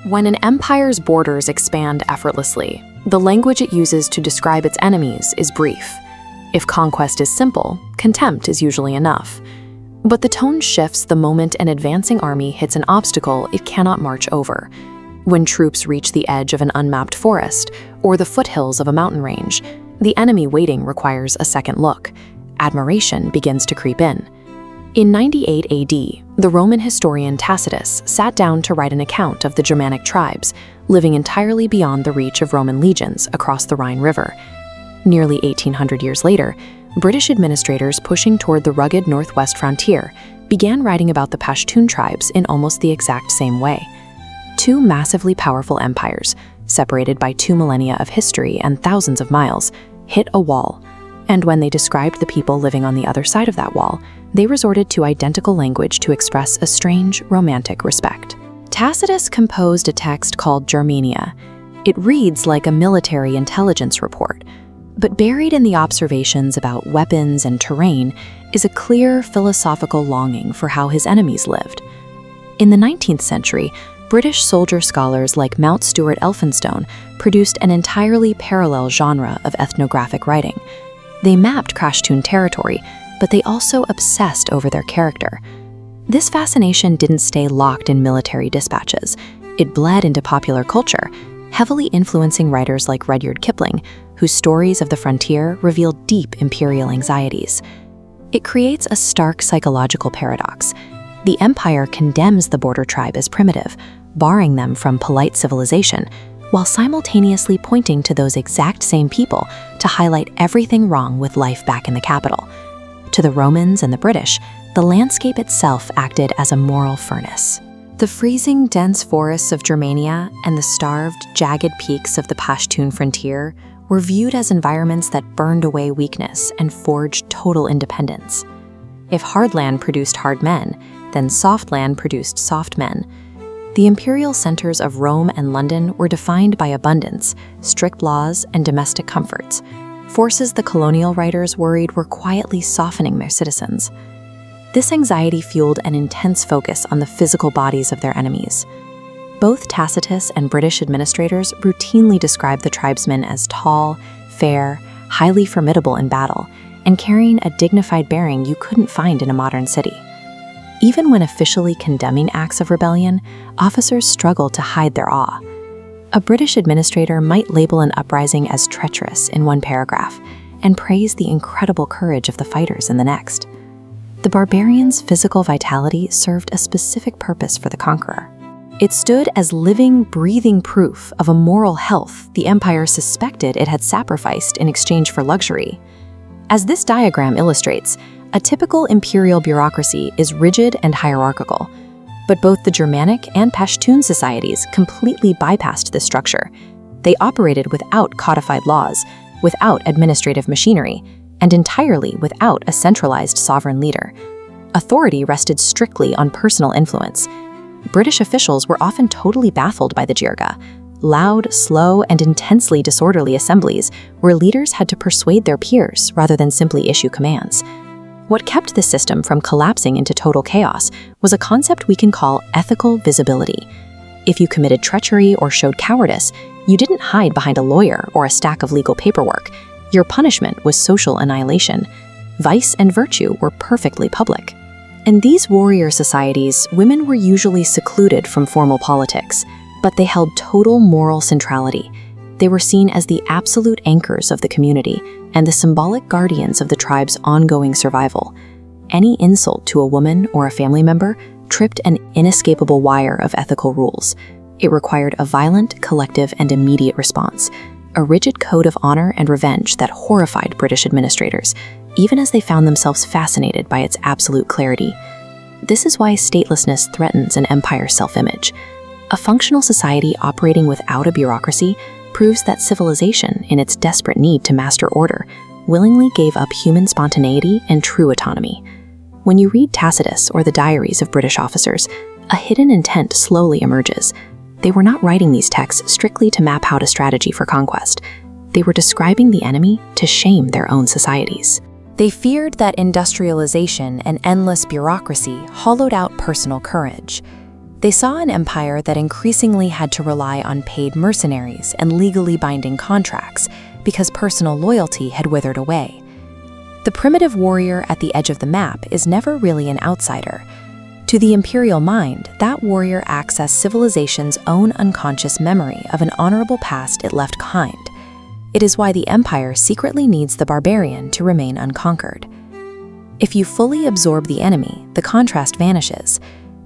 When an empire's borders expand effortlessly, the language it uses to describe its enemies is brief. If conquest is simple, contempt is usually enough. But the tone shifts the moment an advancing army hits an obstacle it cannot march over. When troops reach the edge of an unmapped forest or the foothills of a mountain range, the enemy waiting requires a second look. Admiration begins to creep in. In 98 AD, the Roman historian Tacitus sat down to write an account of the Germanic tribes, living entirely beyond the reach of Roman legions across the Rhine River. Nearly 1,800 years later, British administrators pushing toward the rugged northwest frontier began writing about the Pashtun tribes in almost the exact same way. Two massively powerful empires, separated by 2 millennia of history and thousands of miles, hit a wall. And when they described the people living on the other side of that wall, they resorted to identical language to express a strange, romantic respect. Tacitus composed a text called Germania. It reads like a military intelligence report, but buried in the observations about weapons and terrain is a clear philosophical longing for how his enemies lived. In the 19th century, British soldier scholars like Mount Stuart Elphinstone produced an entirely parallel genre of ethnographic writing. They mapped Pashtun territory, but they also obsessed over their character. This fascination didn't stay locked in military dispatches. It bled into popular culture, heavily influencing writers like Rudyard Kipling, whose stories of the frontier reveal deep imperial anxieties. It creates a stark psychological paradox. The empire condemns the border tribe as primitive, barring them from polite civilization, while simultaneously pointing to those exact same people to highlight everything wrong with life back in the capital. To the Romans and the British, the landscape itself acted as a moral furnace. The freezing, dense forests of Germania and the starved, jagged peaks of the Pashtun frontier were viewed as environments that burned away weakness and forged total independence. If hard land produced hard men, then soft land produced soft men. The imperial centers of Rome and London were defined by abundance, strict laws, and domestic comforts, forces the colonial writers worried were quietly softening their citizens. This anxiety fueled an intense focus on the physical bodies of their enemies. Both Tacitus and British administrators routinely described the tribesmen as tall, fair, highly formidable in battle, and carrying a dignified bearing you couldn't find in a modern city. Even when officially condemning acts of rebellion, officers struggled to hide their awe. A British administrator might label an uprising as treacherous in one paragraph and praise the incredible courage of the fighters in the next. The barbarians' physical vitality served a specific purpose for the conqueror. It stood as living, breathing proof of a moral health the empire suspected it had sacrificed in exchange for luxury. As this diagram illustrates, a typical imperial bureaucracy is rigid and hierarchical, but both the Germanic and Pashtun societies completely bypassed this structure. They operated without codified laws, without administrative machinery, and entirely without a centralized sovereign leader. Authority rested strictly on personal influence. British officials were often totally baffled by the jirga, loud, slow, and intensely disorderly assemblies where leaders had to persuade their peers rather than simply issue commands. What kept this system from collapsing into total chaos was a concept we can call ethical visibility. If you committed treachery or showed cowardice, you didn't hide behind a lawyer or a stack of legal paperwork. Your punishment was social annihilation. Vice and virtue were perfectly public. In these warrior societies, women were usually secluded from formal politics, but they held total moral centrality. They were seen as the absolute anchors of the community and the symbolic guardians of the tribe's ongoing survival. Any insult to a woman or a family member tripped an inescapable wire of ethical rules. It required a violent, collective, and immediate response, a rigid code of honor and revenge that horrified British administrators, even as they found themselves fascinated by its absolute clarity. This is why statelessness threatens an empire's self-image. A functional society operating without a bureaucracy proves that civilization, in its desperate need to master order, willingly gave up human spontaneity and true autonomy. When you read Tacitus or the diaries of British officers, a hidden intent slowly emerges. They were not writing these texts strictly to map out a strategy for conquest. They were describing the enemy to shame their own societies. They feared that industrialization and endless bureaucracy hollowed out personal courage. They saw an empire that increasingly had to rely on paid mercenaries and legally binding contracts because personal loyalty had withered away. The primitive warrior at the edge of the map is never really an outsider. To the imperial mind, that warrior acts as civilization's own unconscious memory of an honorable past it left behind. It is why the empire secretly needs the barbarian to remain unconquered. If you fully absorb the enemy, the contrast vanishes.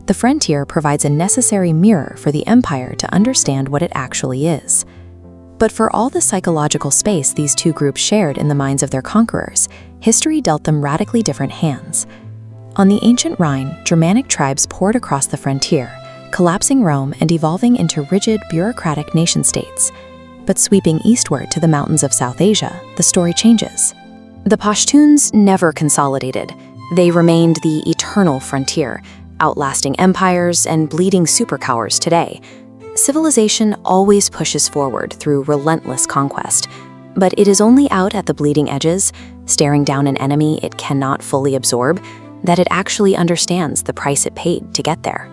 The frontier provides a necessary mirror for the empire to understand what it actually is. But for all the psychological space these two groups shared in the minds of their conquerors, history dealt them radically different hands. On the ancient Rhine, Germanic tribes poured across the frontier, collapsing Rome and evolving into rigid, bureaucratic nation-states. But sweeping eastward to the mountains of South Asia, the story changes. The Pashtuns never consolidated. They remained the eternal frontier, outlasting empires and bleeding superpowers today. Civilization always pushes forward through relentless conquest, but it is only out at the bleeding edges, staring down an enemy it cannot fully absorb, that it actually understands the price it paid to get there.